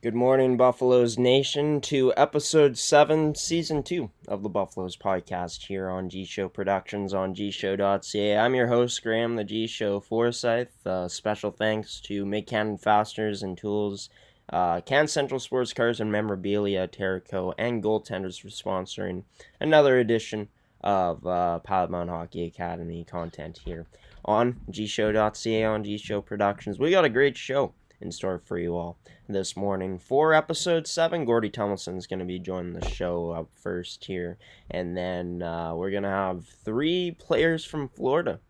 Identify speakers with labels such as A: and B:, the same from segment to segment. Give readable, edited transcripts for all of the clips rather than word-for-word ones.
A: Good morning, Buffaloes Nation, to Ep.7, Season 2 of the Buffaloes podcast here on G Show Productions on gshow.ca. I'm your host, Graham, the G Show Forsyth. Special thanks to Mid-Canton Fasteners and Tools, Can Central Sports Cars and Memorabilia, Terrico, and Goaltenders for sponsoring another edition of Pilot Mountain Hockey Academy content here on gshow.ca on G Show Productions. We got a great show in store for you all this morning. For Ep.7, Gordy Tomlinson is going to be joining the show up first here. And then we're going to have three players from Florida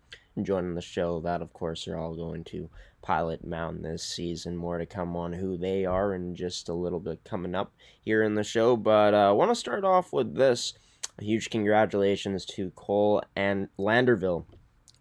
A: joining the show that, of course, are all going to Pilot Mountain this season. More to come on who they are in just a little bit coming up here in the show. But I want to start off with this. A huge congratulations to Cole and Landerville,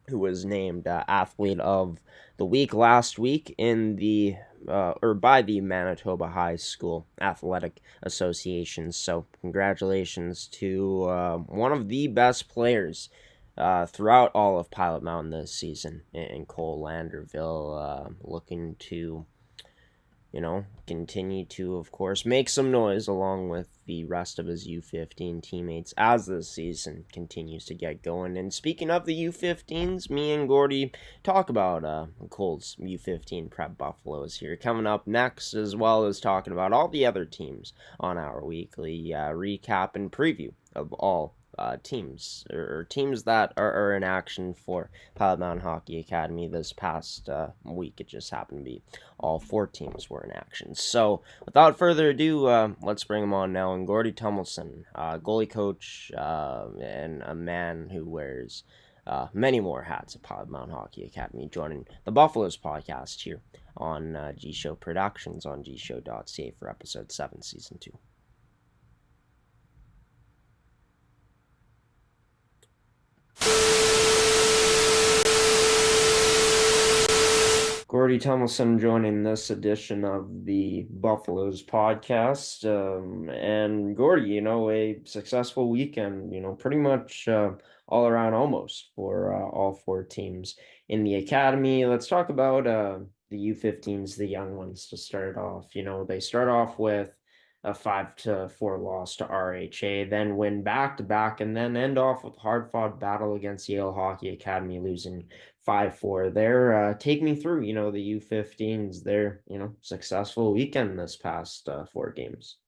A: who was named Athlete of the Week last week in the or by the Manitoba High School Athletic Association. So congratulations to one of the best players throughout all of Pilot Mountain this season in Cole Landerville, looking to continue to, of course, make some noise along with the rest of his U15 teammates as this season continues to get going. And speaking of the U15s, me and Gordy talk about Cole's U15 prep Buffaloes here coming up next, as well as talking about all the other teams on our weekly recap and preview of all teams or teams that are in action for Pilot Mountain Hockey Academy this past week. It just happened to be all four teams were in action. So without further ado, let's bring him on now. And Gordy Tomlinson, goalie coach, and a man who wears many more hats at Pilot Mountain Hockey Academy, joining the Buffaloes podcast here on G Show Productions on gshow.ca for Ep.7, Season 2. Gordy Tomlinson joining this edition of the Buffaloes podcast. And Gordy, a successful weekend, pretty much all around almost for all four teams in the academy. Let's talk about the U15s, the young ones to start off. They start off with a 5-4 loss to RHA, then win back to back, and then end off with hard fought battle against Yale Hockey Academy, losing 5-4 there. Take me through, the U15s, their, successful weekend this past four games.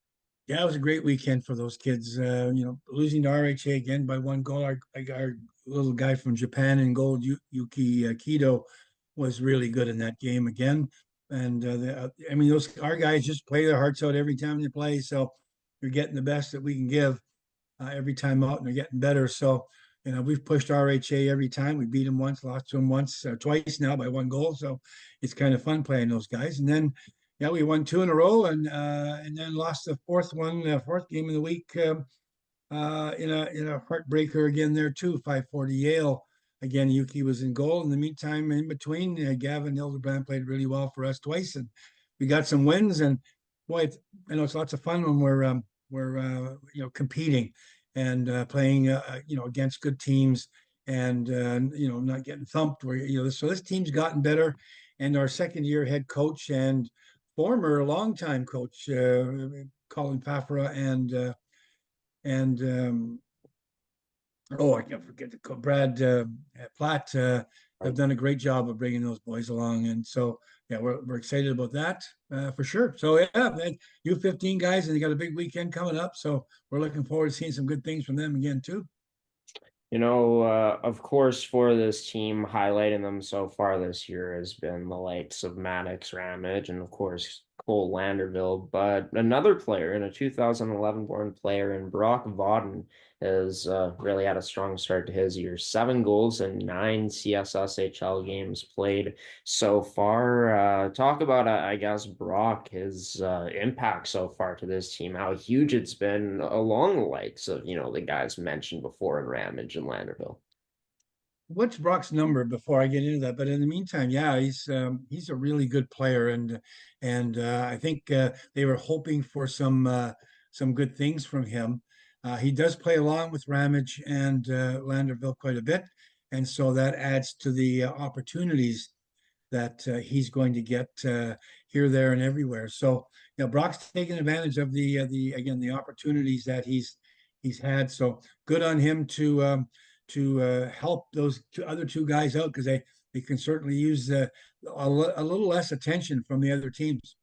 B: Yeah, it was a great weekend for those kids. Losing to RHA again by one goal. Our little guy from Japan in gold, Yuki Kido, was really good in that game again. And those our guys just play their hearts out every time they play. So they're getting the best that we can give every time out, and they're getting better. So we've pushed RHA every time. We beat them once, lost to them once, twice now by one goal. So it's kind of fun playing those guys. And then yeah, we won two in a row, and then lost the fourth game of the week in a heartbreaker again there too, 5-4 to Yale. Again, Yuki was in goal. In the meantime, in between, Gavin Hildebrand played really well for us twice, and we got some wins. And boy, it's lots of fun when we're competing and playing against good teams, and not getting thumped. So this team's gotten better, and our second year head coach and former longtime coach Colin Fafra and I can't forget the Brad Platt have done a great job of bringing those boys along, and so yeah, we're excited about that for sure. So yeah, U15 guys, and they got a big weekend coming up, so we're looking forward to seeing some good things from them again too.
A: Of course, for this team, highlighting them so far this year has been the likes of Maddox Ramage and, of course, Cole Landerville. But another player, and a 2011 born player in Brock Vauden, has really had a strong start to his year. 7 goals in 9 CSSHL games played so far. Talk about, I guess, Brock, his impact so far to this team, how huge it's been along the likes of, the guys mentioned before in Ramage and Landerville.
B: What's Brock's number before I get into that? But in the meantime, yeah, he's a really good player, and I think they were hoping for some good things from him. He does play along with Ramage and Landerville quite a bit, and so that adds to the opportunities that he's going to get here, there, and everywhere. So Brock's taking advantage of the again the opportunities that he's had. So good on him to help those other two guys out because they can certainly use a little less attention from the other teams.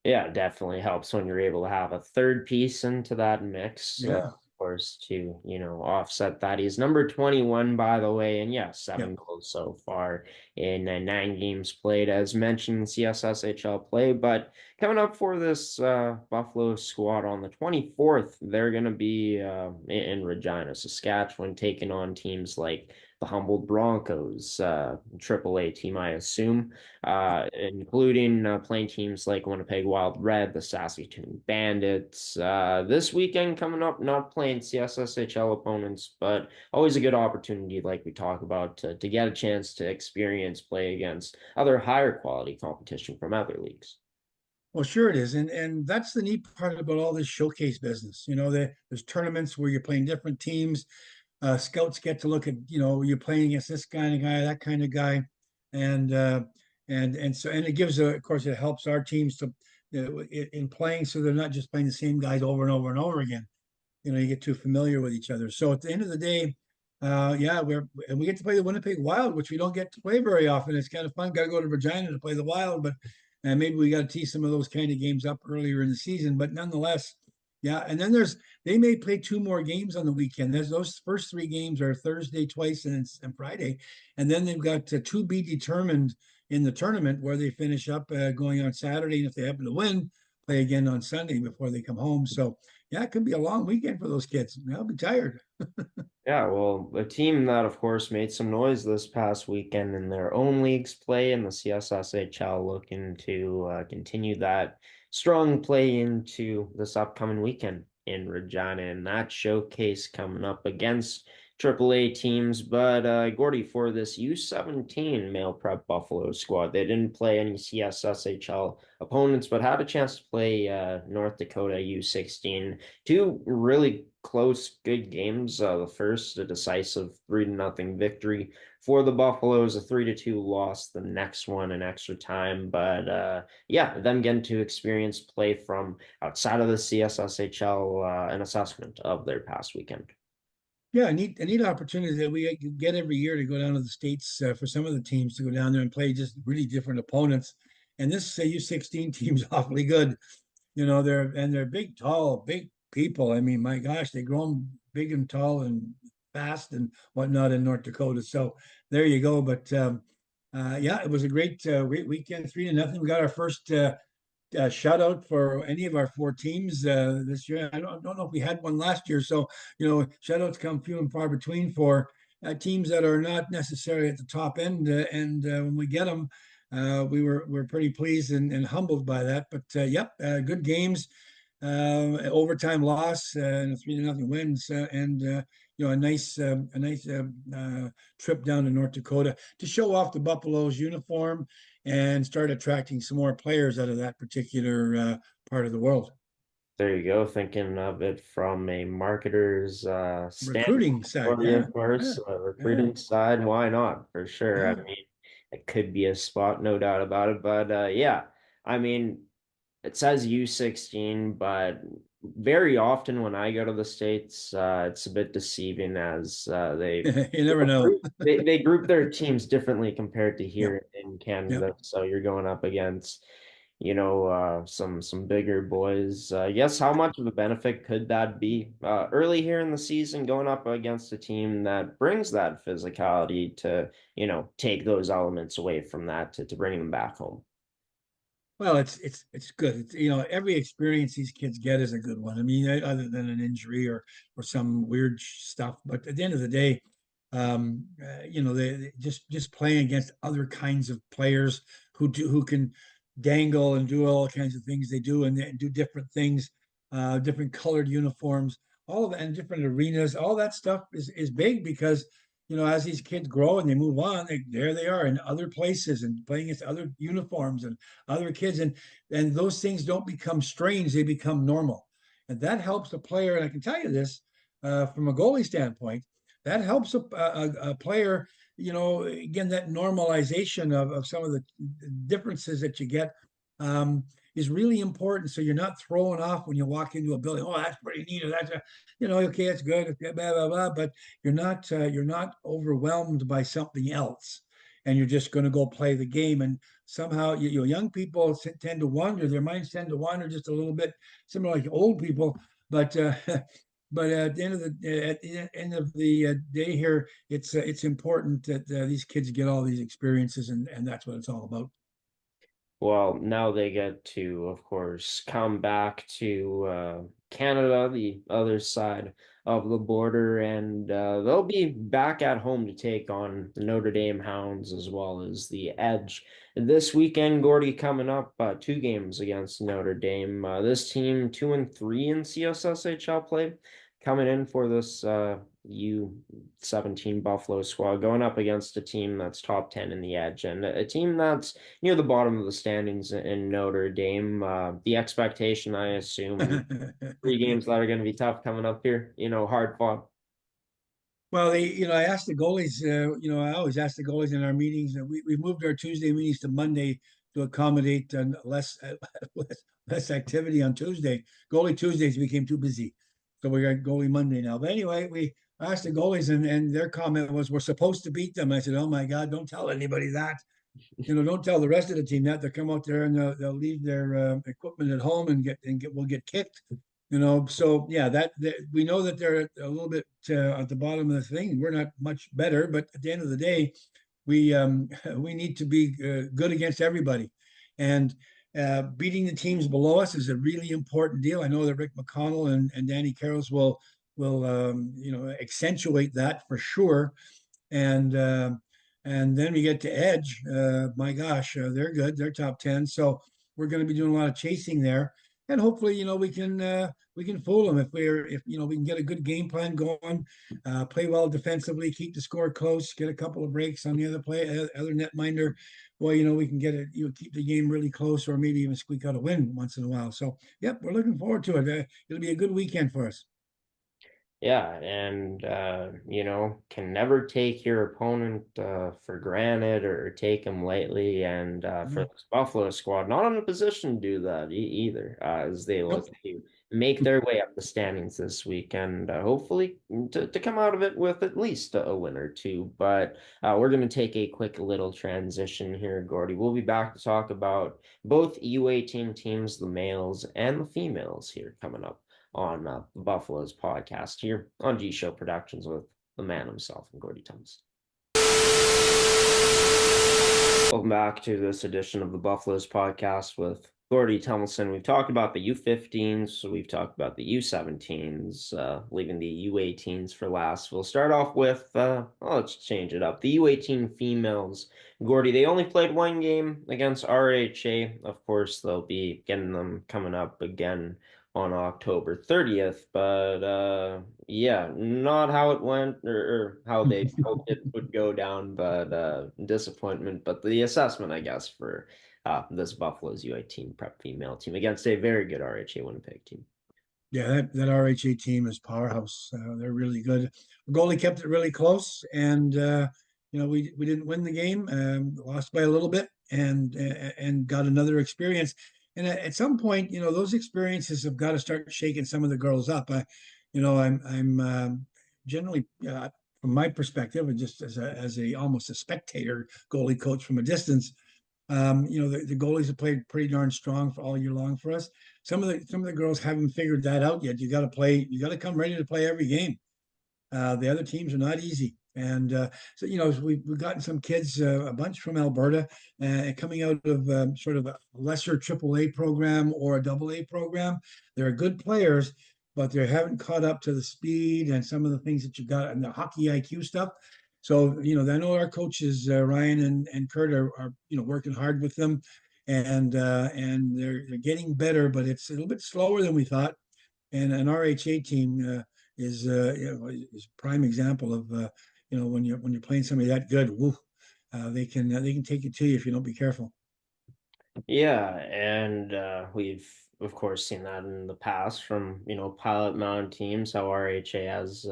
A: Yeah, it definitely helps when you're able to have a third piece into that mix,
B: Yeah,
A: of course, to, offset that. He's number 21, by the way, and yeah,
B: yeah.
A: 7 goals so far in 9 games played, as mentioned, CSSHL play. But coming up for this Buffalo squad on the 24th, they're going to be in Regina, Saskatchewan, taking on teams like the Humboldt Broncos, AAA team, I assume, including playing teams like Winnipeg Wild Red, the Saskatoon Bandits. This weekend coming up, not playing CSSHL opponents, but always a good opportunity, like we talk about, to get a chance to experience play against other higher quality competition from other leagues.
B: Well, sure it is, and that's the neat part about all this showcase business. There's tournaments where you're playing different teams. Scouts get to look at, you're playing against this kind of guy, that kind of guy, and and it gives of course it helps our teams to in playing so they're not just playing the same guys over and over and over again. You get too familiar with each other. So at the end of the day, yeah, we get to play the Winnipeg Wild, which we don't get to play very often. It's kind of fun. Got to go to Regina to play the Wild, but maybe we got to tee some of those kind of games up earlier in the season. But nonetheless, yeah. And then they may play two more games on the weekend. Those first three games are Thursday twice and Friday, and then they've got to be determined in the tournament where they finish up going on Saturday, and if they happen to win, play again on Sunday before they come home. So yeah, it could be a long weekend for those kids. They'll be tired.
A: Yeah, well, a team that, of course, made some noise this past weekend in their own leagues play in the CSSHL, looking to continue that strong play into this upcoming weekend in Regina, and that showcase coming up against AAA teams. But Gordy, for this U17 male prep Buffalo squad, they didn't play any CSSHL opponents, but had a chance to play North Dakota U16. Two really close, good games. The first, a decisive 3-0 victory for the Buffaloes, a 3-2 loss. The next one, in extra time. But yeah, them getting to experience play from outside of the CSSHL, an assessment of their past weekend.
B: Yeah, a neat opportunity that we get every year to go down to the States for some of the teams to go down there and play just really different opponents. And this U16 team's awfully good. They're big, tall, big people. I mean, my gosh, they grow them big and tall and fast and whatnot in North Dakota. So there you go. But yeah, it was a great weekend, 3-0. We got our first shout out for any of our four teams this year. I don't know if we had one last year. So, shout outs come few and far between for teams that are not necessarily at the top end. And when we get them, we're pretty pleased and humbled by that. But yep, good games, overtime loss, and a 3-0 wins, and a nice trip down to North Dakota to show off the Buffaloes uniform and start attracting some more players out of that particular part of the world.
A: There you go, thinking of it from a marketer's standpoint,
B: Recruiting side, yeah,
A: of course,
B: yeah, yeah,
A: recruiting side, why not? For sure. I
B: yeah.
A: mean, it could be a spot, no doubt about it. But yeah, I mean, it says U16, but very often when I go to the States, it's a bit deceiving as
B: You never know.
A: they group their teams differently compared to
B: Yeah,
A: here in
B: yeah.
A: Canada. So you're going up against, some bigger boys. I guess how much of a benefit could that be early here in the season, going up against a team that brings that physicality to, take those elements away from that to bring them back home?
B: Well, it's good. Every experience these kids get is a good one. I mean, other than an injury or some weird stuff, but at the end of the day, they just playing against other kinds of players who can dangle and do all kinds of things they do and do different things, different colored uniforms, all of that, and different arenas. All that stuff is big because as these kids grow and they move on, there they are in other places and playing against other uniforms and other kids, and those things don't become strange; they become normal, and that helps the player. And I can tell you this from a goalie standpoint, that helps a player. Again, that normalization of some of the differences that you get um, is really important. So you're not thrown off when you walk into a building. Oh, that's pretty neat. Or that's okay, that's good. Okay, blah blah blah. But you're not overwhelmed by something else, and you're just going to go play the game. And somehow, young people tend to wander. Their minds tend to wander just a little bit, similar like old people. But but at the end of the day here, it's important that these kids get all these experiences, and that's what it's all about.
A: Well, now they get to, of course, come back to Canada, the other side of the border, and they'll be back at home to take on the Notre Dame Hounds as well as the Edge. This weekend, Gordy coming up, two games against Notre Dame. This team 2-3 in CSSHL play, coming in for this U17 Buffalo squad, going up against a team that's top 10 in the Edge and a team that's near the bottom of the standings in Notre Dame. The expectation, I assume, three games that are going to be tough coming up here. Hard fought.
B: Well, I asked the goalies. I always ask the goalies in our meetings. We moved our Tuesday meetings to Monday to accommodate less activity on Tuesday. Goalie Tuesdays became too busy, so we got goalie Monday now. But anyway, we asked the goalies, and their comment was, "We're supposed to beat them." I said, "Oh my God, don't tell anybody that." Don't tell the rest of the team that they'll come out there and they'll leave their equipment at home and will get kicked. So yeah, that we know that they're a little bit at the bottom of the thing. We're not much better, but at the end of the day, we need to be good against everybody, and beating the teams below us is a really important deal. I know that Rick McConnell and Danny Carrolls will accentuate that for sure, and then we get to Edge. My gosh, they're good. They're top 10. So we're going to be doing a lot of chasing there, and hopefully, we can fool them if we can get a good game plan going, play well defensively, keep the score close, get a couple of breaks on the other netminder. Well, we can get it. Keep the game really close, or maybe even squeak out a win once in a while. So, yep, we're looking forward to it. It'll be a good weekend for us.
A: Yeah, and can never take your opponent for granted or take them lightly. And for
B: No,
A: this Buffalo squad, not in a position to do that either, as they look
B: nope.
A: to make their way up the standings this week and hopefully to come out of it with at least a win or two. But we're going to take a quick little transition here, Gordy. We'll be back to talk about both U18 teams, the males and the females here coming up on Buffalo's podcast here on G Show Productions with the man himself and Gordy Thomas. Welcome back to this edition of the Buffalo's podcast with Gordy Tummelson. We've talked about the U15s, so we've talked about the U17s, leaving the U18s for last. We'll start off with, let's change it up. The U18 females. Gordy, they only played one game against RHA. Of course, they'll be getting them coming up again on October 30th, but yeah, not how it went or how they hoped it would go down, but disappointment. But the assessment, I guess, for this Buffalo's U18 prep female team against a very good RHA Winnipeg team.
B: Yeah, that RHA team is powerhouse. They're really good. The goalie kept it really close, and we didn't win the game, lost by a little bit, and got another experience. And at some point, those experiences have got to start shaking some of the girls up. I'm generally, from my perspective, and just as a almost a spectator goalie coach from a distance, the goalies have played pretty darn strong for all year long for us. Some of the girls haven't figured that out yet. You got to play. You got to come ready to play every game. The other teams are not easy, and so we've gotten some kids, a bunch from Alberta, coming out of sort of a lesser AAA program or a AA program. They're good players, but they haven't caught up to the speed and some of the things that you got in the hockey IQ stuff. So I know our coaches Ryan and Kurt are working hard with them, and they're getting better, but it's a little bit slower than we thought. And an RHA team is a prime example of when you're playing somebody that good, woo, they can take it to you if you don't be careful.
A: Yeah, and we've of course seen that in the past from pilot mounted teams how RHA has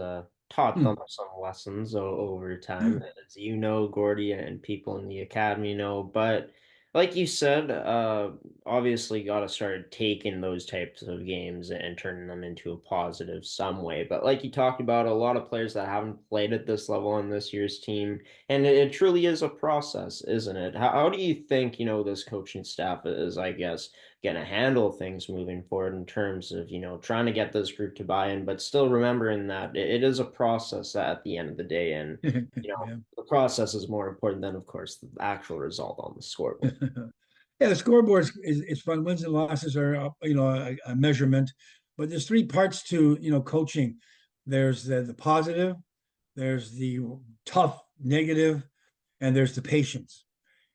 A: taught
B: Hmm.
A: them some lessons over
B: Yeah.
A: time, as Gordy, and people in the academy know. But like you said, obviously got to start taking those types of games and turning them into a positive some way. But like you talked about, a lot of players that haven't played at this level on this year's team, and it truly is a process, isn't it? How do you think, this coaching staff is, I guess, going to handle things moving forward in terms of, trying to get this group to buy in, but still remembering that it is a process at the end of the day, and
B: Yeah.
A: the process is more important than, of course, the actual result on the scoreboard.
B: Yeah, the scoreboard is fun. Wins and losses are, a measurement, but there's three parts to, coaching. There's the positive, there's the tough negative, and there's the patience.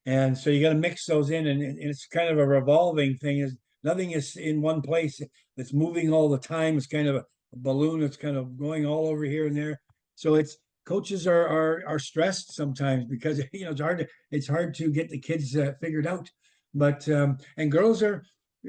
B: And so you got to mix those in, and it's kind of a revolving thing. Is nothing is in one place. It's moving all the time. It's kind of a balloon that's kind of going all over here and there. So it's coaches are stressed sometimes because it's hard to get the kids figured out. But and girls are,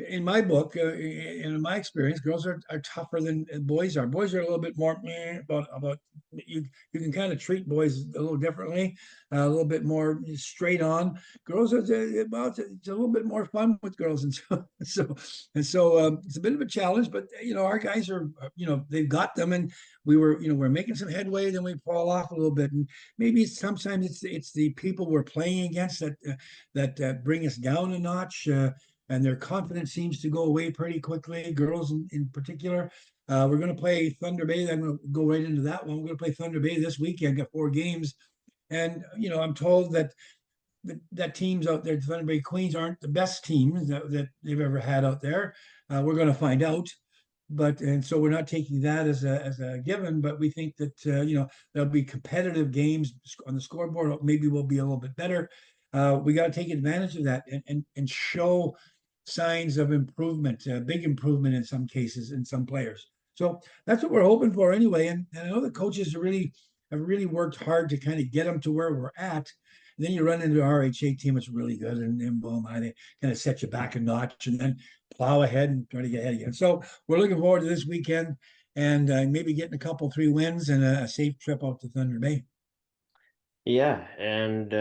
B: in my book, in my experience, girls are tougher than boys are. Boys are a little bit more about you can kind of treat boys a little differently, a little bit more straight on. Girls are well, it's a little bit more fun with girls, and so it's a bit of a challenge. But our guys are they've got them, and we're making some headway. Then we fall off a little bit, and maybe sometimes it's the people we're playing against that bring us down a notch. And their confidence seems to go away pretty quickly. Girls in particular. We're going to play Thunder Bay. I'm going to go right into that one. We're going to play Thunder Bay this weekend. Got 4 games, and I'm told that teams out there, the Thunder Bay Queens, aren't the best teams that they've ever had out there. We're going to find out, and so we're not taking that as a given. But we think that there'll be competitive games on the scoreboard. Maybe we'll be a little bit better. We got to take advantage of that and show signs of improvement, big improvement in some cases in some players. So that's what we're hoping for anyway. And I know the coaches have really worked hard to kind of get them to where we're at. And then you run into an RHA team that's really good, and boom, they kind of set you back a notch, and then plow ahead and try to get ahead again. So we're looking forward to this weekend, and maybe getting a couple 3 wins and a safe trip out to Thunder Bay.
A: Yeah, and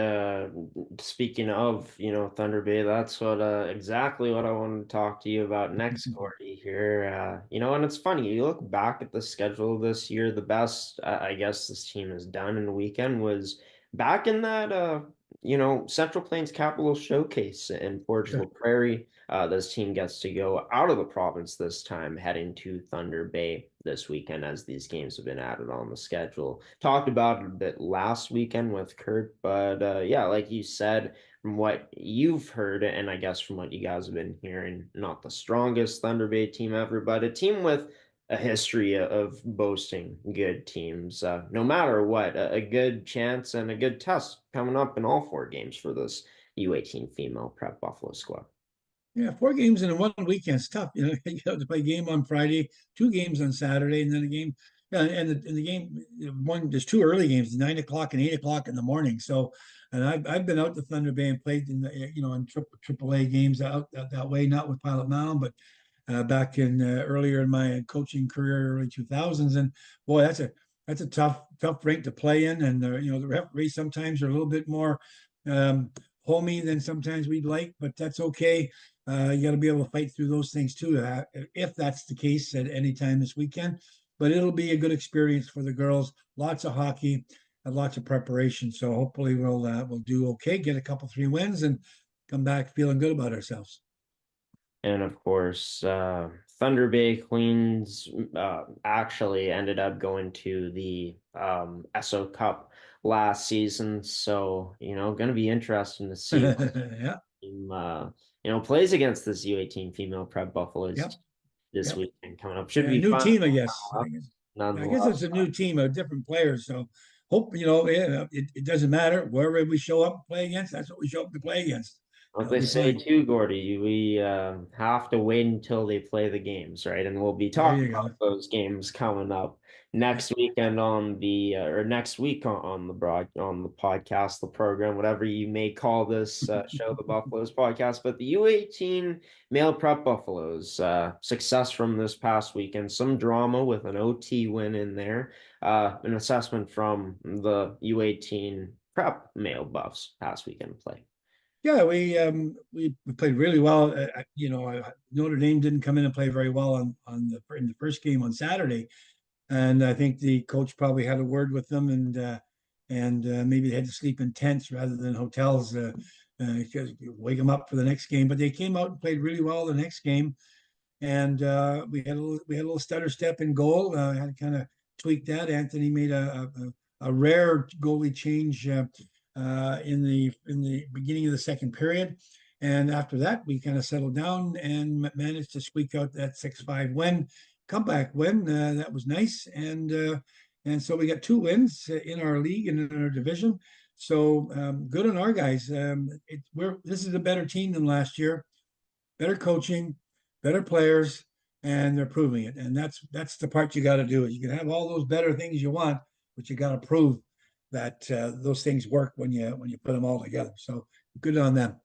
A: speaking of, Thunder Bay, that's exactly what I wanted to talk to you about next, Gordy, here. And it's funny, you look back at the schedule this year, the best I guess this team has done in a weekend was back in that Central Plains Capital Showcase in Portugal
B: Sure.
A: Prairie. This team gets to go out of the province this time, heading to Thunder Bay this weekend as these games have been added on the schedule. Talked about it a bit last weekend with Kurt, but yeah, like you said, from what you've heard, and I guess from what you guys have been hearing, not the strongest Thunder Bay team ever, but a team with a history of boasting good teams. No matter what, a good chance and a good test coming up in all 4 games for this U18 female prep Buffalo squad.
B: Yeah, 4 games in one weekend is tough. You have to play a game on Friday, 2 games on Saturday, and then a game. Yeah, and the game one. There's 2 early games, 9 o'clock and 8 o'clock in the morning. So, and I've been out to Thunder Bay and played in in triple A games out that way, not with Pilot Mound, but back in earlier in my coaching career, early 2000s. And boy, that's a tough rink to play in, and the referees sometimes are a little bit more um, homey than sometimes we'd like, but that's okay. You got to be able to fight through those things too, if that's the case at any time this weekend. But it'll be a good experience for the girls. Lots of hockey, and lots of preparation. So hopefully we'll do okay, get a couple 3 wins, and come back feeling good about ourselves.
A: And of course, Thunder Bay Queens actually ended up going to the ESO Cup last season. So, going to be interesting to see what
B: Yeah,
A: team, plays against this U18 female prep Buffaloes
B: yep,
A: this
B: yep.
A: weekend coming up. Should
B: Yeah,
A: be
B: new
A: fun
B: team, I guess. I guess it's
A: nonetheless.
B: a new team of different players. So hope yeah, it doesn't matter wherever we show up to play against. That's what we show up to play against.
A: What
B: That'll
A: they
B: be
A: say
B: fine.
A: too, Gordy, we have to wait until they play the games, right? And we'll be
B: There
A: talking
B: you go.
A: about those games coming up
B: Yeah.
A: next weekend on the or next week on the on the podcast, the program, whatever you may call this show, the Buffaloes podcast. But the U18 male prep Buffaloes success from this past weekend, some drama with an OT win in there, an assessment from the U18 prep male Buffs past weekend play.
B: Yeah, we played really well. Notre Dame didn't come in and play very well on the in the first game on Saturday, and I think the coach probably had a word with them, and maybe they had to sleep in tents rather than hotels, because you wake them up for the next game. But they came out and played really well the next game, and we had a little stutter step in goal. Had to kind of tweak that. Anthony made a rare goalie change in the beginning of the second period, and after that we kind of settled down and managed to squeak out that 6-5 win, comeback win. That was nice, and so we got two wins in our league and in our division. So good on our guys. This is a better team than last year, better coaching, better players, and they're proving it. And that's the part you got to do. Is you can have all those better things you want, but you got to prove that those things work when you put them all together. So good on them.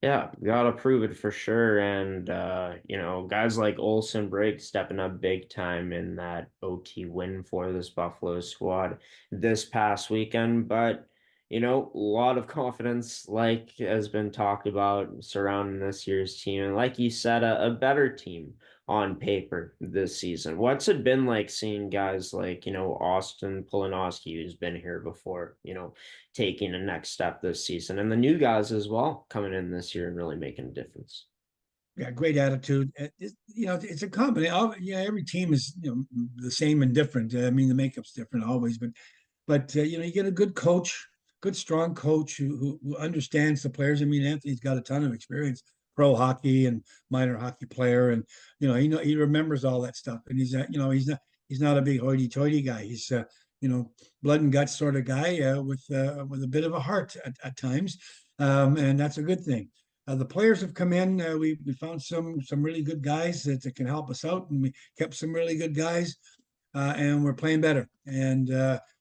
A: Yeah, gotta prove it for sure. And guys like Olson Brake stepping up big time in that OT win for this Buffalo squad this past weekend. But a lot of confidence, like has been talked about surrounding this year's team. And like you said, a better team on paper this season. What's it been like seeing guys like, Austin Pulinowski, who's been here before, taking a next step this season, and the new guys as well coming in this year and really making a difference.
B: Yeah, great attitude. It's a combination. Yeah, every team is the same and different. I mean, the makeup's different always, but you get a good coach, good strong coach who understands the players. I mean, Anthony's got a ton of experience, pro hockey and minor hockey player, and he remembers all that stuff. And he's not a big hoity-toity guy. He's blood and guts sort of guy with a bit of a heart at times, and that's a good thing. The players have come in. We found some really good guys that can help us out, and we kept some really good guys, and we're playing better. And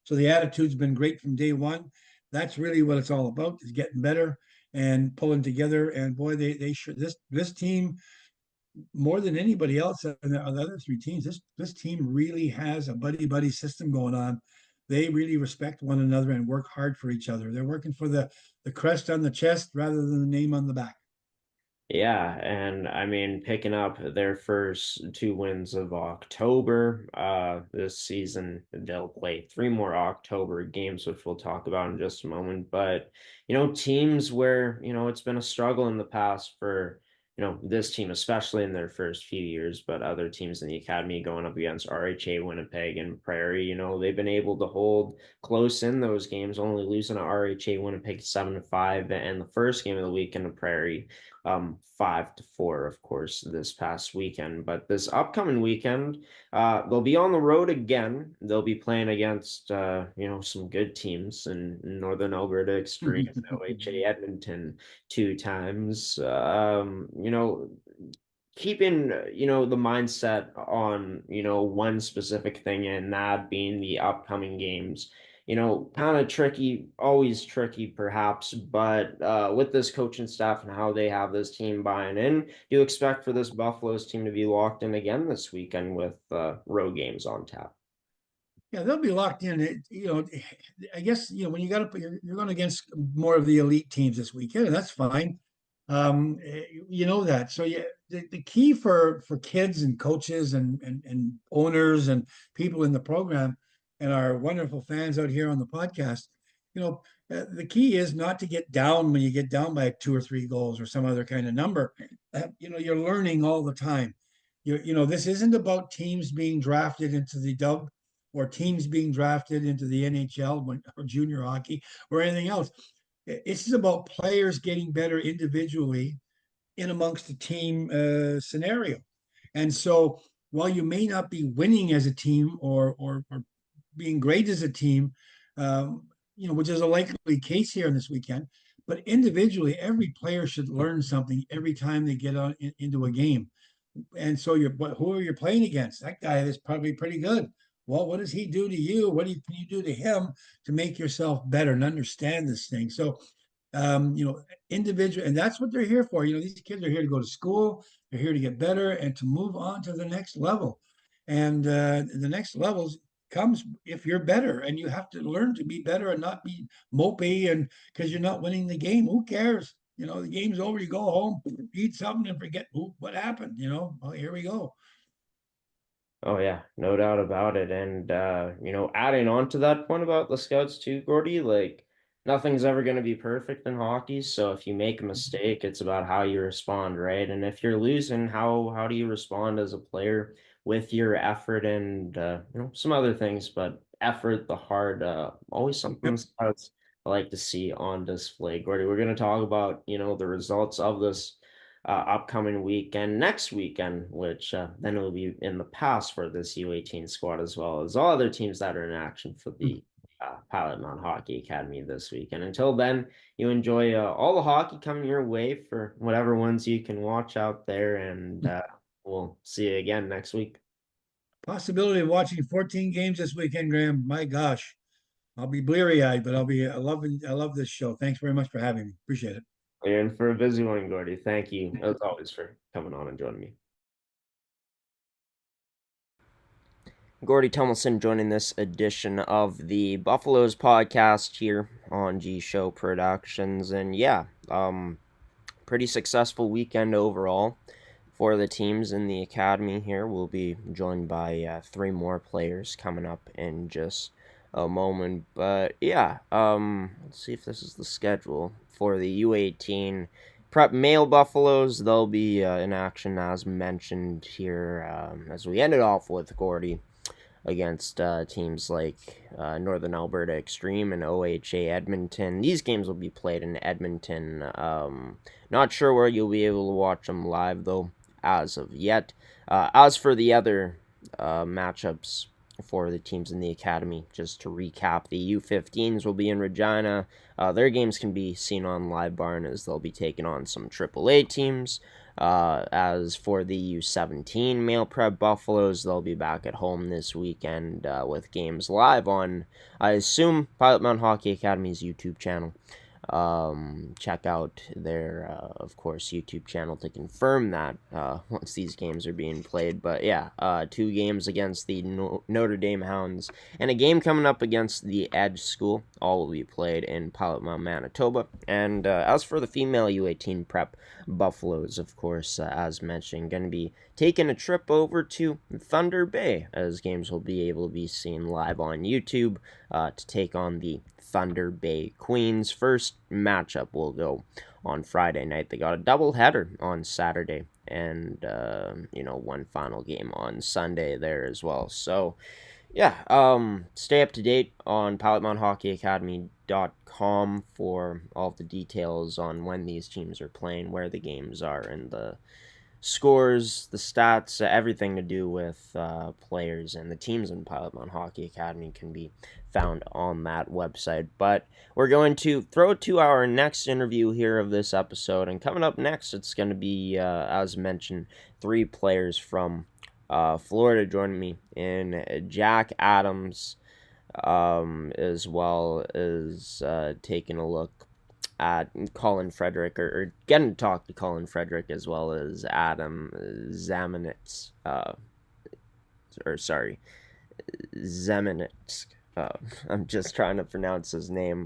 B: so the attitude's been great from day one. That's really what it's all about: is getting better and pulling together. And boy, they should this team more than anybody else on the other three teams. This team really has a buddy system going on. They really respect one another and work hard for each other. They're working for the crest on the chest rather than the name on the back.
A: Yeah, and I mean, picking up their first two wins of October this season, they'll play three more October games, which we'll talk about in just a moment. But, teams where, it's been a struggle in the past for, this team, especially in their first few years, but other teams in the academy going up against RHA, Winnipeg, and Prairie, they've been able to hold close in those games, only losing to RHA, Winnipeg 7-5, and the first game of the week in the Prairie 5-4, of course, this past weekend. But this upcoming weekend, they'll be on the road again. They'll be playing against, some good teams in Northern Alberta Extreme, OHA Edmonton two times. Keeping, the mindset on, one specific thing, and that being the upcoming games, kind of tricky, always tricky perhaps, but with this coaching staff and how they have this team buying in, do you expect for this Buffaloes team to be locked in again this weekend with road games on tap?
B: Yeah, they'll be locked in. I guess when you're going against more of the elite teams this weekend, and that's fine. You know that. So yeah, the key for kids and coaches and owners and people in the program and our wonderful fans out here on the podcast, the key is not to get down when you get down by 2 or 3 goals or some other kind of number. You're learning all the time. This isn't about teams being drafted into the dub or teams being drafted into the NHL or junior hockey or anything else. It's just about players getting better individually in amongst a team scenario. And so while you may not be winning as a team or being great as a team, which is a likely case here in this weekend, but individually, every player should learn something every time they get into a game. And so who are you playing against? That guy is probably pretty good. Well, what does he do to you? Can you do to him to make yourself better and understand this thing? So, um, you know, individual, and that's what they're here for. These kids are here to go to school. They're here to get better and to move on to the next level. And the next level's comes if you're better, and you have to learn to be better and not be mopey and because you're not winning the game. Who cares? The game's over. You go home, eat something, and forget what happened. Well, here we go.
A: Oh yeah, no doubt about it. And adding on to that point about the scouts too, Gordy, like nothing's ever going to be perfect in hockey. So if you make a mistake, it's about how you respond, right? And if you're losing, how do you respond as a player with your effort and some other things, but effort, the heart, always something
B: Yep.
A: scouts like to see on display. Gordy, we're going to talk about the results of this upcoming weekend, next weekend, which then will be in the past for this U18 squad, as well as all other teams that are in action for the Pilot Mountain Hockey Academy this week. And until then, you enjoy all the hockey coming your way for whatever ones you can watch out there. And we'll see you again next week.
B: Possibility of watching 14 games this weekend, Graham. My gosh, I'll be bleary-eyed, but I love this show. Thanks very much for having me. Appreciate it.
A: And for a busy one, Gordy, thank you as always for coming on and joining me. Gordy Tummelson joining this edition of the Buffaloes podcast here on G Show Productions. And yeah, pretty successful weekend overall for the teams in the academy here. We'll be joined by three more players coming up in just a moment. But yeah, let's see if this is the schedule for the U18 prep male Buffaloes. They'll be in action as mentioned here as we ended off with Gordy against teams like Northern Alberta Extreme and OHA Edmonton. These games will be played in Edmonton. Not sure where you'll be able to watch them live, though, as of yet. As for the other matchups for the teams in the academy, just to recap, the U15s will be in Regina. Their games can be seen on Live Barn as they'll be taking on some AAA teams. As for the U17 male prep Buffaloes, they'll be back at home this weekend with games live on, I assume, Pilot Mountain Hockey Academy's YouTube channel. Check out their, of course, YouTube channel to confirm that once these games are being played. But yeah, 2 games against the Notre Dame Hounds and a game coming up against the Edge School. All will be played in Pilot Mountain, Manitoba. And as for the female U18 prep Buffaloes, of course, as mentioned, going to be taking a trip over to Thunder Bay, as games will be able to be seen live on YouTube to take on the Thunder Bay Queens. First matchup will go on Friday night. They got a doubleheader on Saturday and, one final game on Sunday there as well. So, yeah, stay up to date on pilotmountainhockeyacademy.com for all of the details on when these teams are playing, where the games are, and the scores, the stats, everything to do with players and the teams in Pilot Mountain Hockey Academy can be found on that website. But we're going to throw to our next interview here of this episode, and coming up next, it's going to be, as mentioned, 3 players from Florida joining me in Jack Adams, as well as taking a look at Colin Frederick, or getting to talk to Colin Frederick, as well as Adam Zamanitz, Zemanitsk. I'm just trying to pronounce his name.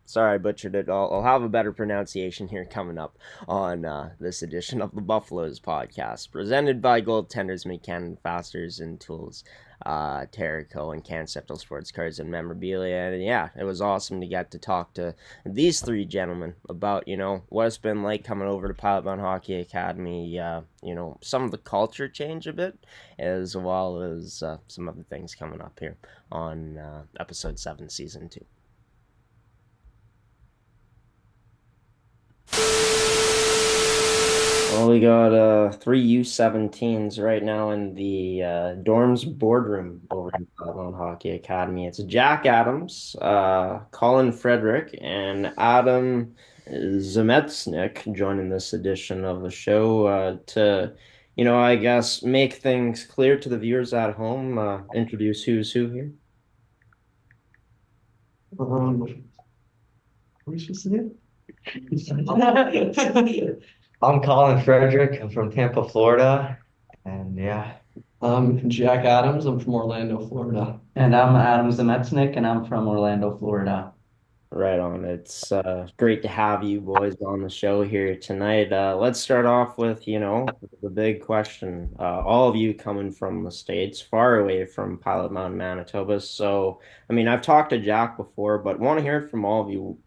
A: Sorry, I butchered it. I'll have a better pronunciation here coming up on this edition of the Buffaloes podcast, presented by Goaltenders, McCann Fasters and Tools, Terrico, and Canceptal Sports Cards and Memorabilia. And yeah, it was awesome to get to talk to these 3 gentlemen about, what it's been like coming over to Pilot Mountain Hockey Academy, some of the culture change a bit, as well as some other things coming up here on Ep.7, Season 2. Well, we got 3 U17s right now in the dorms boardroom over in Pelham Hockey Academy. It's Jack Adams, Colin Frederick, and Adam Zemetsnik joining this edition of the show to, I guess, make things clear to the viewers at home. Introduce who's who here.
C: What are you supposed to do? I'm Colin Frederick. I'm from Tampa, Florida. And yeah, I'm Jack Adams. I'm from Orlando, Florida.
D: And I'm Adam Zemetsnik, and I'm from Orlando, Florida.
A: Right on. It's great to have you boys on the show here tonight. Let's start off with, the big question. All of you coming from the States, far away from Pilot Mountain, Manitoba. So, I mean, I've talked to Jack before, but want to hear it from all of you,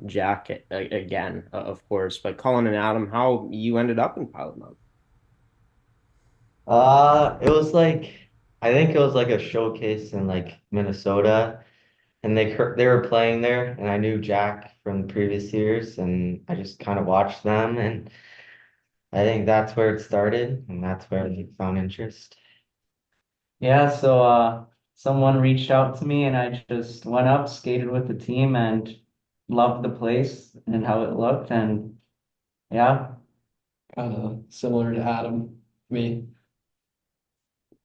A: Jack, again, of course. But Colin and Adam, how you ended up in Pilot Mountain.
D: It was like I think it was like a showcase in like Minnesota, and they were playing there, and I knew Jack from the previous years, and I just kind of watched them, and I think that's where it started, and that's where I found interest. Yeah, so someone reached out to me and I just went up, skated with the team and loved the place and how it looked and yeah.
C: Kind of similar to Adam, me.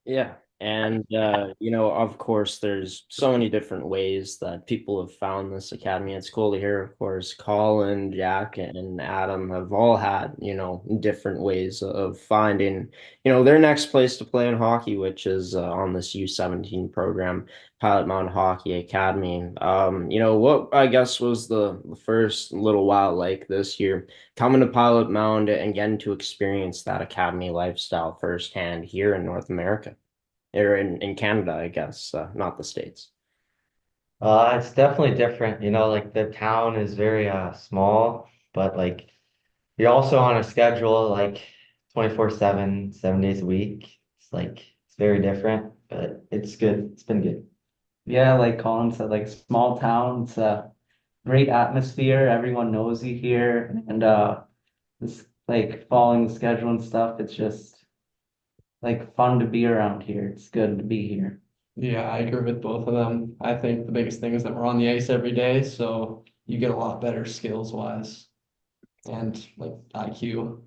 A: Yeah. And, of course, there's so many different ways that people have found this academy. It's cool to hear, of course, Colin, Jack, and Adam have all had, different ways of finding, their next place to play in hockey, which is on this U17 program, Pilot Mountain Hockey Academy. What I guess was the first little while like this year, coming to Pilot Mountain and getting to experience that academy lifestyle firsthand here in North America or in Canada, I guess, not the States.
D: It's definitely different. Like the town is very small, but like you're also on a schedule like 24/7, 7 days a week. It's very different, but it's good. It's been good. Yeah, like Colin said, like small town, it's a great atmosphere. Everyone knows you here, and this like following the schedule and stuff. It's just like fun to be around here. It's good to be here.
C: Yeah, I agree with both of them. I think the biggest thing is that we're on the ice every day, so you get a lot better skills wise and like IQ.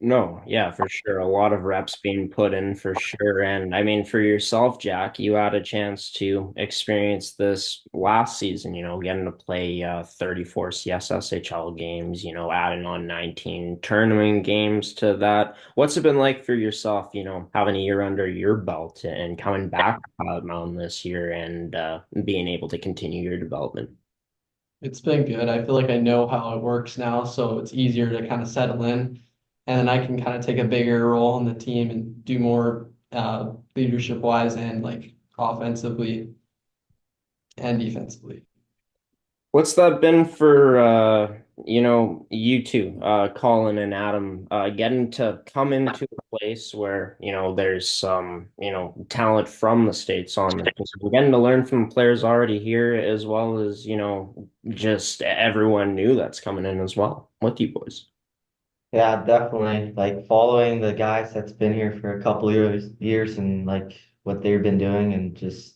A: No, yeah, for sure. A lot of reps being put in for sure. And I mean, for yourself, Jack, you had a chance to experience this last season, getting to play 34 CSSHL games, adding on 19 tournament games to that. What's it been like for yourself, having a year under your belt and coming back to Cloud Mountain this year and being able to continue your development?
C: It's been good. I feel like I know how it works now, so it's easier to kind of settle in. And then I can kind of take a bigger role in the team and do more leadership wise and like offensively and defensively.
A: What's that been for you two, Colin and Adam, getting to come into a place where, there's some, talent from the States on the team, getting to learn from players already here as well as, just everyone new that's coming in as well with you boys.
D: Yeah, definitely. Like following the guys that's been here for a couple years and like what they've been doing and just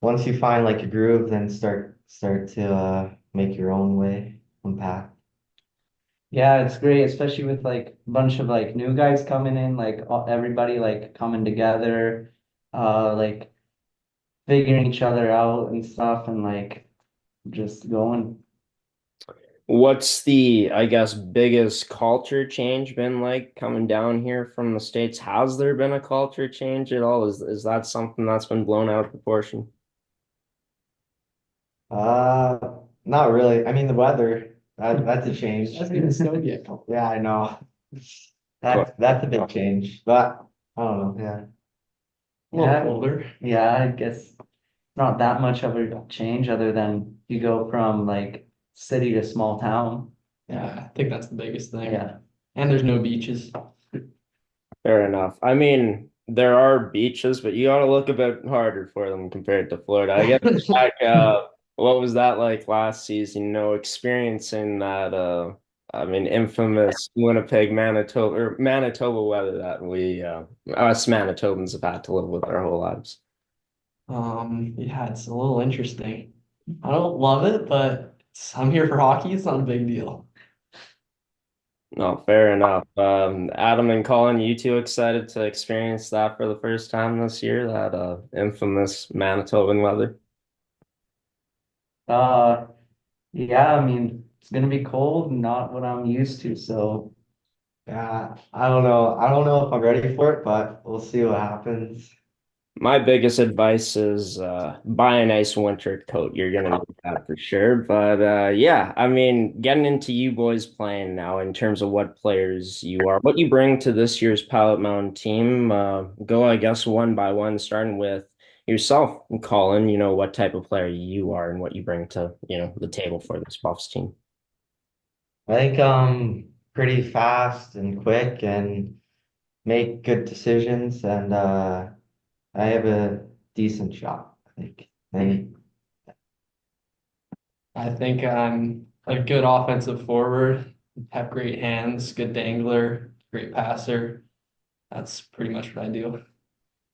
D: once you find like a groove, then start to make your own way, own path. Yeah, it's great, especially with like a bunch of like new guys coming in, like everybody like coming together, like figuring each other out and stuff and like just going.
A: What's the, I guess, biggest culture change been like coming down here from the States? Has there been a culture change at all? Is that something that's been blown out of proportion?
D: Uh, Not really. I mean, the weather, that's a change.
C: That's gonna still get
D: Yeah, I know.
A: Cool.
D: That's a big change, but I don't know. Yeah.
C: a little
D: Yeah,
C: colder.
D: yeah, I guess not that much of a change other than you go from like city to small town.
C: Yeah, I think that's the biggest thing.
D: Yeah.
C: And there's no beaches.
A: Fair enough. I mean, there are beaches, but you got to look a bit harder for them compared to Florida. I guess, Jack, what was that like last season? Experiencing that, I mean, infamous Winnipeg, Manitoba, or Manitoba weather that us Manitobans have had to live with our whole lives.
C: Yeah, it's a little interesting. I don't love it, but I'm here for hockey. It's not a big deal.
A: No, fair enough. Adam and Colin, you two excited to experience that for the first time this year, that infamous Manitoban weather?
D: Yeah, I mean, it's gonna be cold, not what I'm used to, so I don't know. I don't know if I'm ready for it, but we'll see what happens.
A: My biggest advice is buy a nice winter coat. You're gonna need that for sure. But yeah, I mean, getting into you boys playing now in terms of what players you are, what you bring to this year's Pilot Mountain team. Go, I guess, one by one, starting with yourself, Colin. You know what type of player you are and what you bring to the table for this Buffs team.
D: I think I'm pretty fast and quick and make good decisions, and I have a decent shot, I think. And
C: I think I'm a good offensive forward, have great hands, good dangler, great passer. That's pretty much what I do.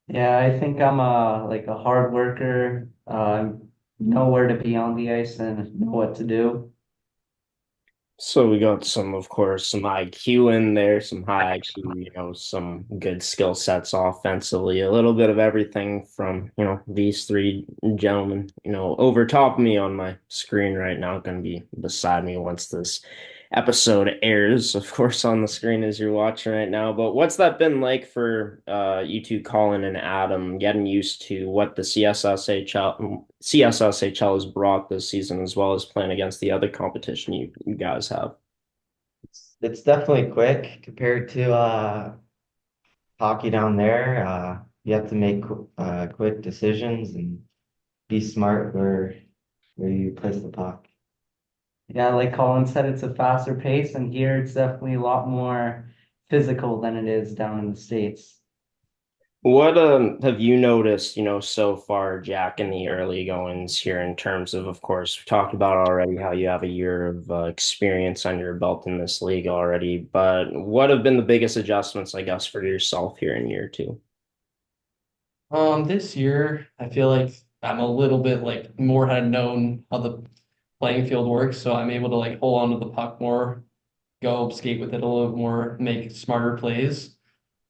E: Yeah, I think I'm a hard worker, know where to be on the ice and know what to do.
A: So we got some, of course, some IQ in there, some high IQ, some good skill sets offensively, a little bit of everything from, these three gentlemen, over top of me on my screen right now, going to be beside me once this episode airs, of course, on the screen as you're watching right now. But what's that been like for you two, Colin and Adam, getting used to what the CSSHL has brought this season, as well as playing against the other competition you guys have?
D: it's definitely quick compared to hockey down there. You have to make quick decisions and be smart where you place the puck.
E: Yeah, like Colin said, it's a faster pace, and here it's definitely a lot more physical than it is down in the States.
A: What have you noticed, so far, Jack, in the early goings here in terms of course, we talked about already how you have a year of experience on your belt in this league already, but what have been the biggest adjustments, I guess, for yourself here in year two?
C: This year I feel like I'm a little bit like more had known how the playing field works, so I'm able to like hold on to the puck more, go skate with it a little more, make smarter plays.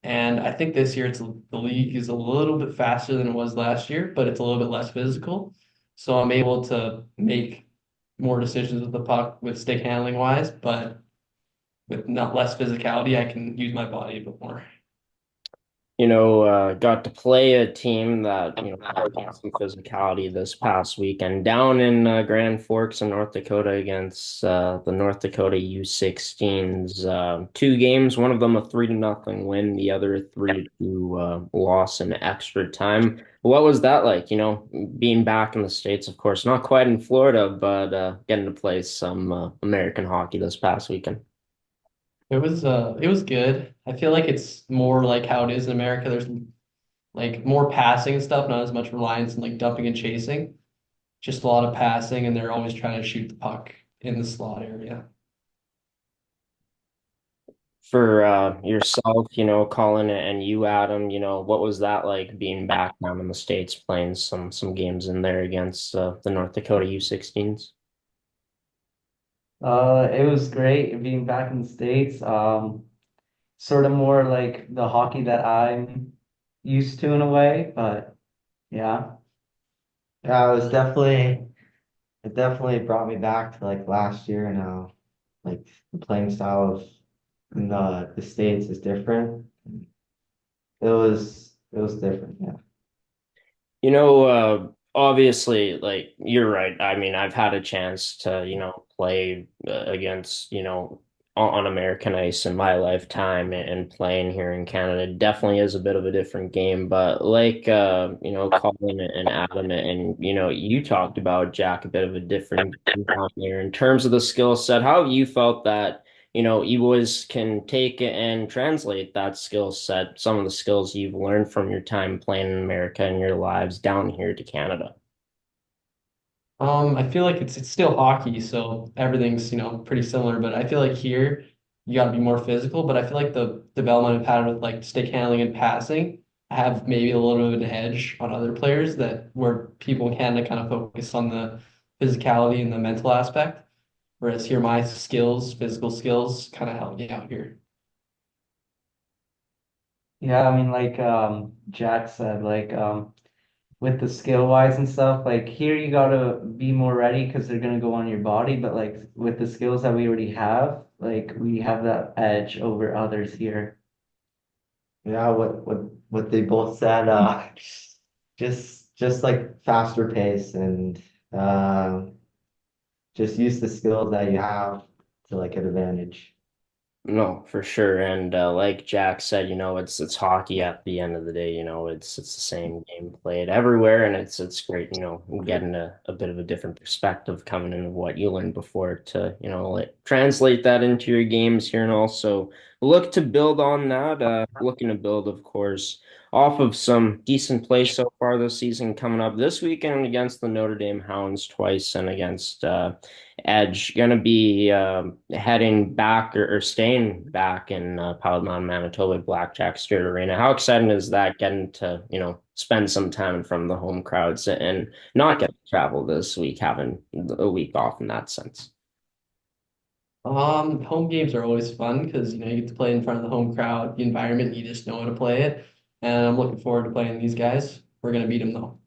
C: And I think this year the league is a little bit faster than it was last year, but it's a little bit less physical. So I'm able to make more decisions with the puck with stick handling wise, but with not less physicality, I can use my body a bit more.
A: Got to play a team that, played some physicality this past weekend down in Grand Forks in North Dakota against the North Dakota U16s. Two games, one of them a 3-0 win, the other 3-2 loss in extra time. What was that like? Being back in the States, of course, not quite in Florida, but getting to play some American hockey this past weekend.
C: It was good. I feel like it's more like how it is in America. There's like more passing and stuff, not as much reliance on like dumping and chasing. Just a lot of passing, and they're always trying to shoot the puck in the slot area.
A: For yourself, Colin and you, Adam, what was that like being back down in the States playing some games in there against the North Dakota U16s?
E: It was great being back in the States. Sort of more like the hockey that I'm used to in a way, but yeah.
D: Yeah, it definitely brought me back to like last year now. Like the playing style of in the States is different. It was different, yeah.
A: Obviously, like you're right. I mean, I've had a chance to, play against, on American ice in my lifetime, and playing here in Canada definitely is a bit of a different game. But like, Colin and Adam, and, you talked about Jack, a bit of a different game out there in terms of the skill set. How have you felt that? You boys can take it and translate that skill set, some of the skills you've learned from your time playing in America and your lives down here to Canada.
C: I feel like it's still hockey, so everything's, pretty similar, but I feel like here you got to be more physical, but I feel like the development I've had with like stick handling and passing have maybe a little bit of an edge on other players that where people in Canada kind of focus on the physicality and the mental aspect, whereas here my skills, physical skills, kind of help me out here.
E: Yeah, I mean, like Jack said, with the skill wise and stuff. Like here, you gotta be more ready because they're gonna go on your body. But like with the skills that we already have, like we have that edge over others here.
D: Yeah, what they both said, just like faster pace and just use the skills that you have to like an advantage.
A: No, for sure. And like Jack said, it's hockey at the end of the day. It's the same game played everywhere, and it's great. Getting a bit of a different perspective coming in of what you learned before to like translate that into your games here, and also look to build on that. Looking to build, of course, off of some decent play so far this season. Coming up this weekend against the Notre Dame Hounds twice, and against Edge going to be heading back or staying back in Pilot Mountain, Manitoba, Blackjack Street Arena. How exciting is that getting to, spend some time in front of the home crowds and not get to travel this week, having a week off in that sense?
C: Home games are always fun because you get to play in front of the home crowd, the environment, you just know how to play it. And I'm looking forward to playing these guys. We're gonna beat them though.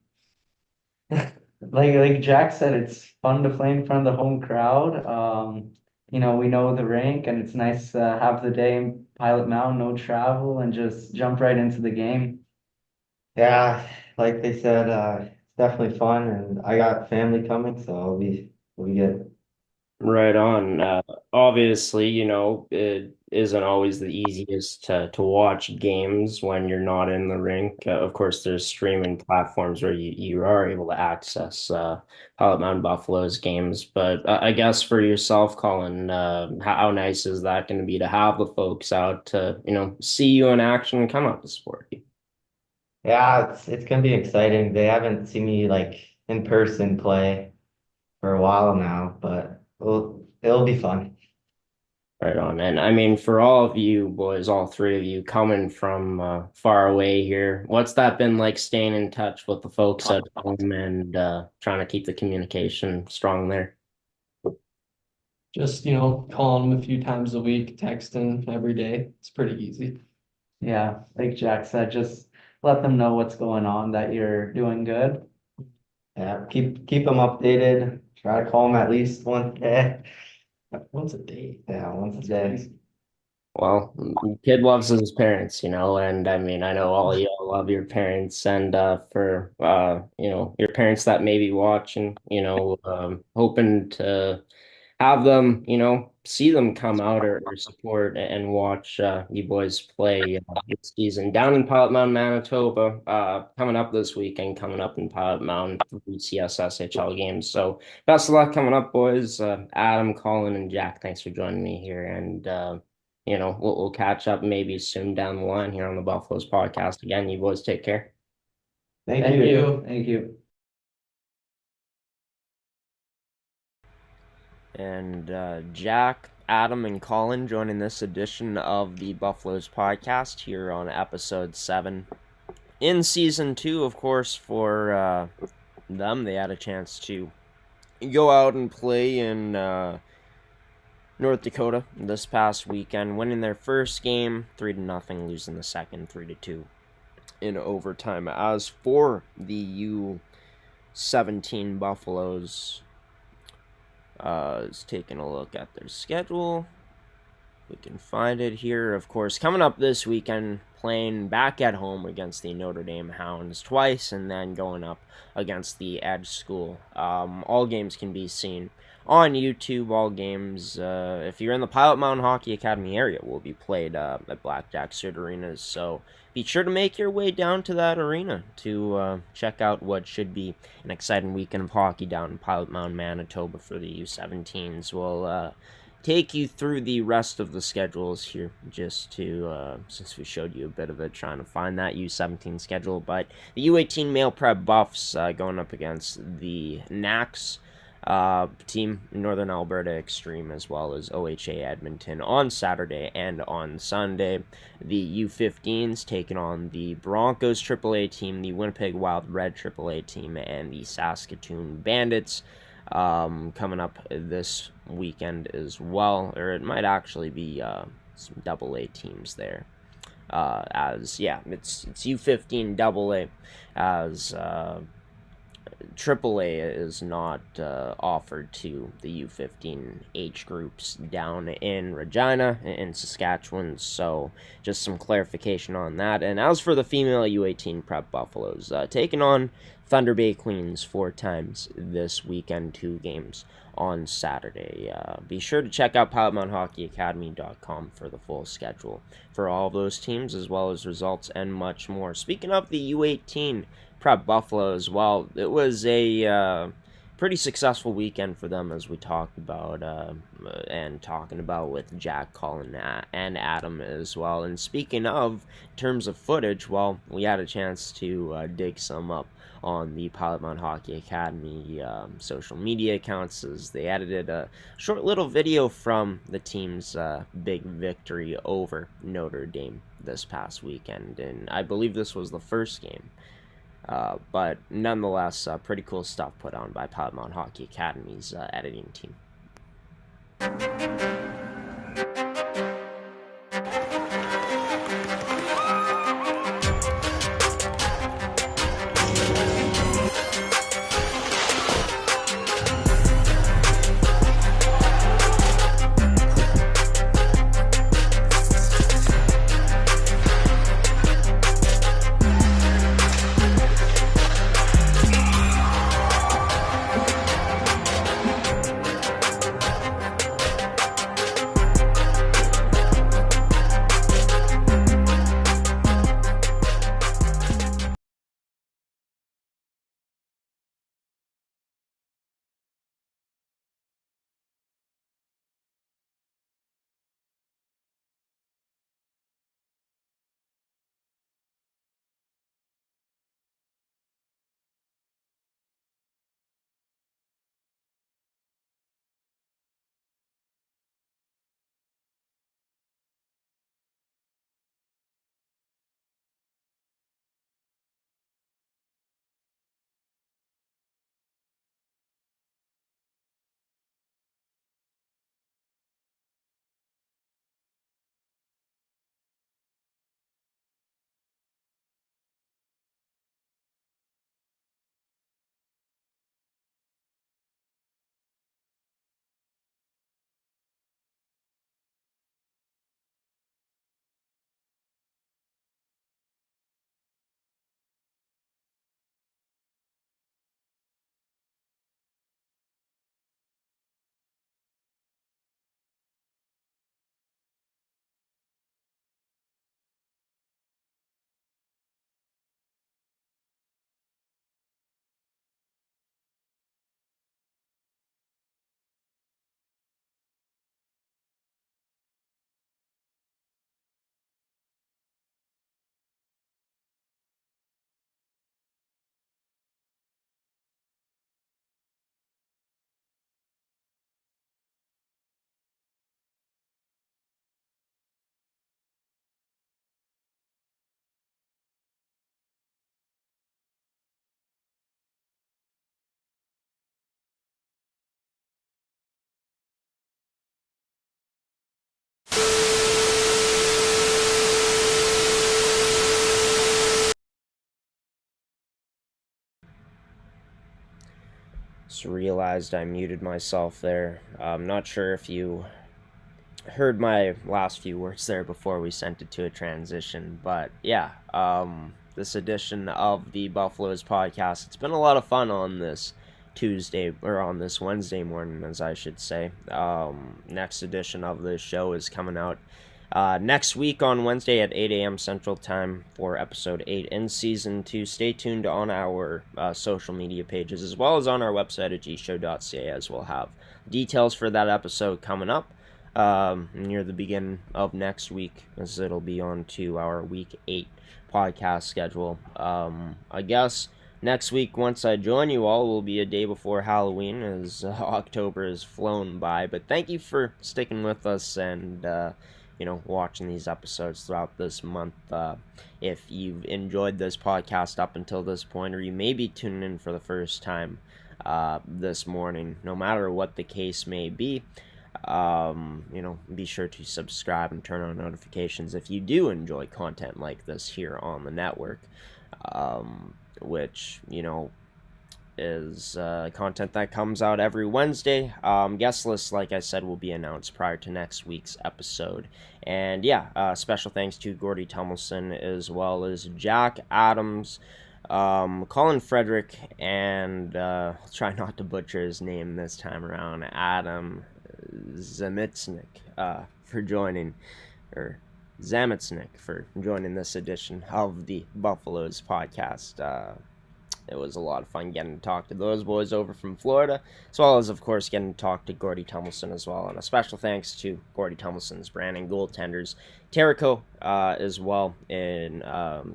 E: Like Jack said, it's fun to play in front of the home crowd. We know the rink, and it's nice to have the day in Pilot Mountain, no travel, and just jump right into the game.
D: Yeah, like they said, it's definitely fun, and I got family coming, so we'll be good.
A: Right on. Obviously, it isn't always the easiest to watch games when you're not in the rink. Of course, there's streaming platforms where you are able to access Pilot Mountain Buffalo's games. But I guess for yourself, Colin, how nice is that going to be to have the folks out to, see you in action and come out to support you?
D: Yeah, it's gonna be exciting. They haven't seen me like in person play for a while now, but it'll be fun.
A: Right on. And I mean, for all of you boys, all three of you coming from far away here, what's that been like staying in touch with the folks at home and trying to keep the communication strong there?
C: Just, calling them a few times a week, texting every day. It's pretty easy.
E: Yeah, like Jack said, just let them know what's going on, that you're doing good.
D: Yeah, keep them updated. Try to call them at least once a day.
C: Once a day.
D: Yeah, once a
C: That's
D: day.
C: crazy.
A: Well, kid loves his parents, and I mean, I know all of y'all love your parents, and for your parents that may be watching, hoping to have them, see them come out or support and watch you boys play this season down in Pilot Mountain, Manitoba, coming up this weekend, coming up in Pilot Mountain through CSSHL games. So best of luck coming up, boys. Adam, Colin, and Jack, thanks for joining me here, and we'll catch up maybe soon down the line here on the Buffaloes podcast. Again, you boys take care.
D: Thank
C: Thank
D: you.
C: you.
E: Thank you.
A: And Jack, Adam, and Colin joining this edition of the Buffaloes podcast here on episode 7. In season 2, of course, for them, they had a chance to go out and play in North Dakota this past weekend, winning their first game 3-0, losing the second 3-2 in overtime. As for the U17 Buffaloes, is taking a look at their schedule. We can find it here. Of course, coming up this weekend, playing back at home against the Notre Dame Hounds twice, and then going up against the Edge School. All games can be seen on YouTube. All games, if you're in the Pilot Mountain Hockey Academy area, will be played at Blackjack Street Arenas. So be sure to make your way down to that arena to check out what should be an exciting weekend of hockey down in Pilot Mountain, Manitoba for the U17s. We'll take you through the rest of the schedules here just to, since we showed you a bit of it, trying to find that U17 schedule. But the U18 Male Prep Buffs going up against the Knacks team, Northern Alberta Extreme, as well as OHA Edmonton on Saturday and on Sunday. The U15s taking on the Broncos AAA team, the Winnipeg Wild Red AAA team, and the Saskatoon Bandits coming up this weekend as well, or it might actually be some AA teams there. As it's U15 AA, as AAA is not offered to the U15 age groups down in Regina in Saskatchewan, so just some clarification on that. And as for the female U18 Prep Buffaloes, taking on Thunder Bay Queens 4 times this weekend, 2 games on Saturday. Be sure to check out PilotMountainHockeyAcademy.com for the full schedule for all of those teams, as well as results and much more. Speaking of the U18 Prep Buffalo as well, it was a pretty successful weekend for them, as we talked about and talking about with Jack, Colin, and Adam as well. And speaking of, in terms of footage, well, we had a chance to dig some up on the Pilot Mountain Hockey Academy social media accounts, as they edited a short little video from the team's big victory over Notre Dame this past weekend, and I believe this was the first game. But nonetheless, pretty cool stuff put on by Pilot Mountain Hockey Academy's editing team. Just realized I muted myself there. I'm not sure if you heard my last few words there before we sent it to a transition, but yeah, this edition of the Buffaloes podcast, it's been a lot of fun on this Tuesday, or on this Wednesday morning, as I should say. Next edition of this show is coming out next week on Wednesday at 8 a.m. Central Time for episode 8 in season 2. Stay tuned on our social media pages, as well as on our website at gshow.ca, as we'll have details for that episode coming up near the beginning of next week, as it'll be on to our week 8 podcast schedule. I guess next week, once I join you all, will be a day before Halloween, as October has flown by. But thank you for sticking with us and watching these episodes throughout this month. If you've enjoyed this podcast up until this point, or you may be tuning in for the first time this morning, no matter what the case may be, Be sure to subscribe and turn on notifications if you do enjoy content like this here on the network, which, is content that comes out every Wednesday. Guest lists, like I said, will be announced prior to next week's episode. And special thanks to Gordy Tummelson, as well as Jack Adams, Colin Frederick, and I'll try not to butcher his name this time around, Adam Zamitsnik, for joining, or Zamitsnik for joining this edition of the Buffaloes podcast. It was a lot of fun getting to talk to those boys over from Florida, as well as, of course, getting to talk to Gordy Tummelson as well. And a special thanks to Gordy Tumelson's brand and goaltenders, Terrico, as well, in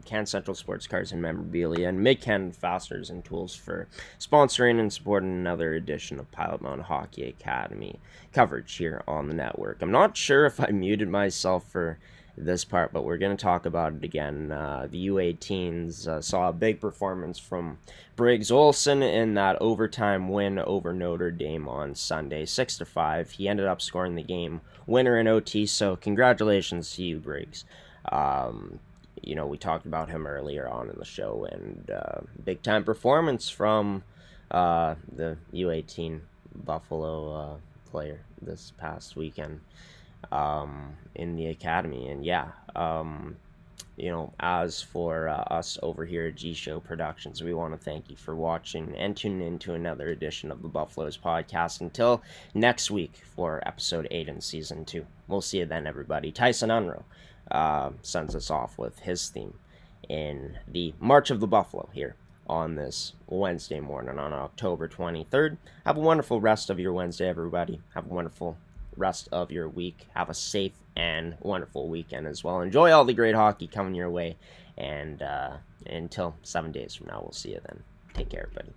A: Can Central Sports Cars and Memorabilia, and Mid-Can Fasteners and Tools for sponsoring and supporting another edition of Pilot Mountain Hockey Academy coverage here on the network. I'm not sure if I muted myself for this part, but we're going to talk about it again. The U18s saw a big performance from Briggs Olsen in that overtime win over Notre Dame on Sunday, 6-5. He ended up scoring the game winner in OT, so congratulations to you, Briggs. We talked about him earlier on in the show, and big time performance from the U18 Buffalo player this past weekend in the academy. And as for us over here at G Show Productions, we want to thank you for watching and tuning in to another edition of the Buffaloes podcast. Until next week for episode 8 in season 2. We'll see you then, everybody. Tyson Unruh sends us off with his theme in the March of the Buffalo here on this Wednesday morning on October 23rd. Have a wonderful rest of your Wednesday, everybody. Have a wonderful rest of your week. Have a safe and wonderful weekend as well. Enjoy all the great hockey coming your way, and until 7 days from now, we'll see you then. Take care, everybody.